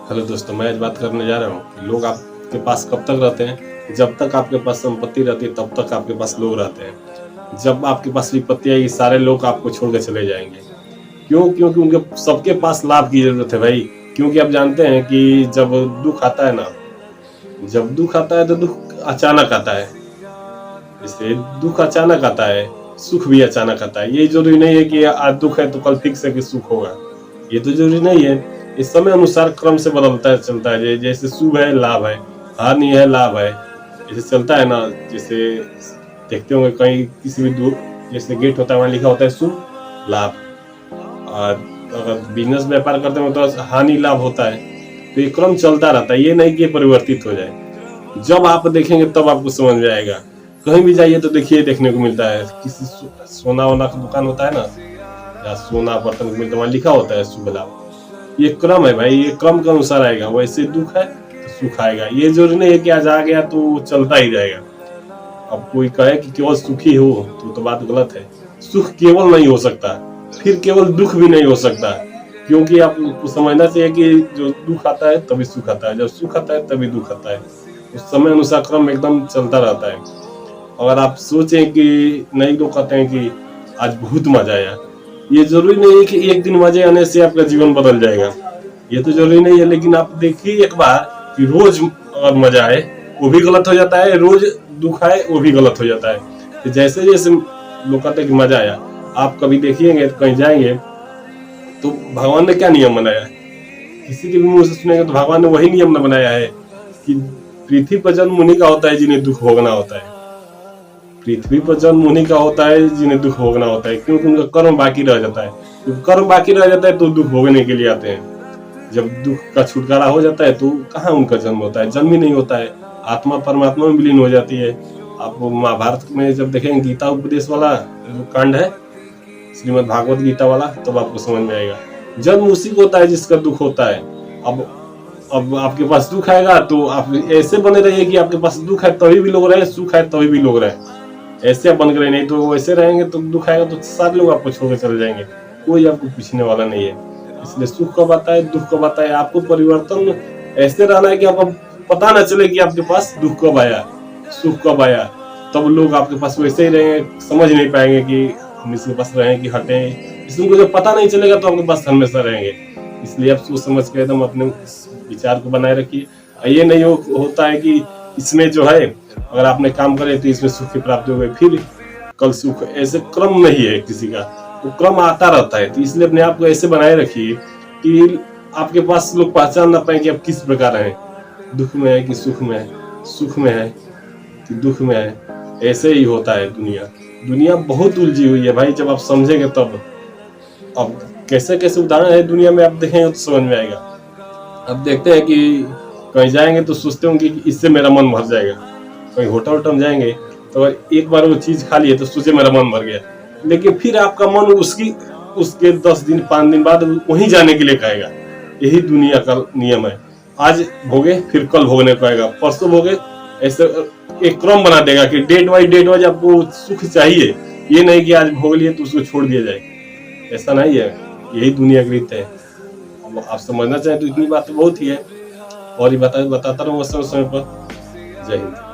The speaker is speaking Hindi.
हेलो दोस्तों, मैं आज बात करने जा रहा हूँ कि लोग आपके पास कब तक रहते हैं। जब तक आपके पास संपत्ति रहती है तब तक आपके पास लोग रहते हैं। जब आपके पास विपत्ति आएगी सारे लोग आपको छोड़ के चले जाएंगे। क्यों? क्योंकि उनके सबके पास लाभ की जरूरत है भाई। क्योंकि आप जानते हैं कि जब दुख आता है ना, जब दुख आता है तो दुख अचानक आता है। जैसे दुख अचानक आता है, सुख भी अचानक आता है। ये जरूरी नहीं है कि आज दुख है तो कल फिक्स है कि सुख होगा। ये तो जरूरी नहीं है। इस समय अनुसार क्रम से बदलता है, चलता है। जैसे शुभ है लाभ है, हानि है लाभ है, जैसे चलता है ना। जैसे देखते होंगे कहीं किसी भी दूर जैसे गेट होता है वहाँ लिखा होता है शुभ लाभ। और अगर बिजनेस व्यापार करते हो तो हानि लाभ होता है। तो ये क्रम चलता रहता है, ये नहीं कि परिवर्तित हो जाए। जब आप देखेंगे तब आपको समझ में आएगा। कहीं भी जाइए तो देखिए, देखने को मिलता है किसी सोना वोना का दुकान होता है ना, या सोना बर्तन मिलता है, वहाँ लिखा होता है शुभ लाभ। ये क्रम है भाई, ये क्रम के अनुसार आएगा। वैसे दुख है तो सुख आएगा। ये जरूरी नहीं है कि आज आ गया तो चलता ही जाएगा। अब कोई कहे कि केवल सुखी हो तो बात गलत है। सुख केवल नहीं हो सकता, फिर केवल दुख भी नहीं हो सकता। क्योंकि आपको समझना चाहिए कि जो दुख आता है तभी सुख आता है, जब सुख आता है तभी दुख आता है। उस समय अनुसार क्रम एकदम चलता रहता है। अगर आप सोचें कि नए लोग कहते हैं कि आज बहुत मजा आया, ये जरूरी नहीं है कि एक दिन मजे आने से आपका जीवन बदल जाएगा। ये तो जरूरी नहीं है। लेकिन आप देखिए एक बार कि रोज अगर मजा आए वो भी गलत हो जाता है, रोज दुख आए वो भी गलत हो जाता है। तो जैसे जैसे लोग कहते हैं कि मजा आया, आप कभी देखिएंगे कहीं जाएंगे तो भगवान ने क्या नियम बनाया है। किसी के भी मुंह से सुनेंगे तो भगवान ने वही नियम बनाया है कि पृथ्वी पर जन्म उन्हीं का होता है जिन्हें दुख भोगना होता है। पृथ्वी पर जन्म उन्हीं का होता है जिन्हें दुख भोगना होता है, क्योंकि उनका कर्म बाकी रह जाता है। तो कर्म बाकी रह जाता है तो दुख भोगने के लिए आते हैं। जब दुख का छुटकारा हो जाता है तो कहाँ उनका जन्म होता है, जन्म ही नहीं होता है। आत्मा परमात्मा में विलीन हो जाती है। आप महाभारत में जब देखेंगे गीता उपदेश वाला जो कांड है, श्रीमद् भागवत गीता वाला, तब आपको समझ में आएगा। जन्म उसी को होता है जिसका दुख होता है। अब आपके पास दुख आएगा तो आप ऐसे बने रहिए कि आपके पास दुख है तभी भी लोग रहे, सुख है तभी भी लोग रहे। ऐसे आप बन के रहे, नहीं तो वैसे रहेंगे तो दुख आएगा तो सारे लोग आपको छोड़ के चले जाएंगे। कोई आपको पूछने वाला नहीं है। इसलिए सुख कब आता है, दुख कब आता है, आपको परिवर्तन ऐसे रहना है कि आपको पता ना चले कि आपके पास दुख कब आया, सुख कब आया। तब लोग आपके पास वैसे ही रहेंगे, समझ नहीं पाएंगे कि हम इसके पास रहें कि हटें। इसलिए जब पता नहीं चलेगा तो आपके पास हमेशा रहेंगे। इसलिए आप सोच समझ के एकदम अपने विचार को बनाए रखिए। ये नहीं होता है कि इसमें जो है अगर आपने काम करे तो इसमें सुख की प्राप्ति हो गई फिर कल सुख, ऐसे क्रम नहीं है किसी का। तो क्रम आता रहता है। तो इसलिए अपने आप को ऐसे बनाए रखिए कि आपके पास लोग पहचान ना पाए कि आप किस प्रकार हैं, दुख में है कि सुख में है, सुख में है कि दुख में है। ऐसे ही होता है। दुनिया बहुत उलझी हुई है भाई, जब आप समझेंगे तब। अब कैसे कैसे उदाहरण है दुनिया में, आप देखेंगे तो समझ में आएगा। अब देखते हैं कि कहीं जाएंगे तो सोचते होंगे कि इससे मेरा मन भर जाएगा। कहीं होटल में जाएंगे तो एक बार वो चीज खा लिए तो सोचे मेरा मन भर गया, लेकिन फिर आपका मन उसके 10 दिन 5 दिन बाद वहीं जाने के लिए कहेगा। यही दुनिया का नियम है। आज भोगे फिर कल भोगने को आएगा, परसों भोगे। ऐसे एक क्रम बना देगा कि डेट वाइज आपको सुख चाहिए। ये नहीं कि आज भोग लिए तो उसको छोड़ दिया जाए, ऐसा नहीं है। यही दुनिया की रीत है। अब आप समझना चाहें तो इतनी बात तो बहुत ही है, और ये बताता रहूँ समय समय पर। जय हिंद।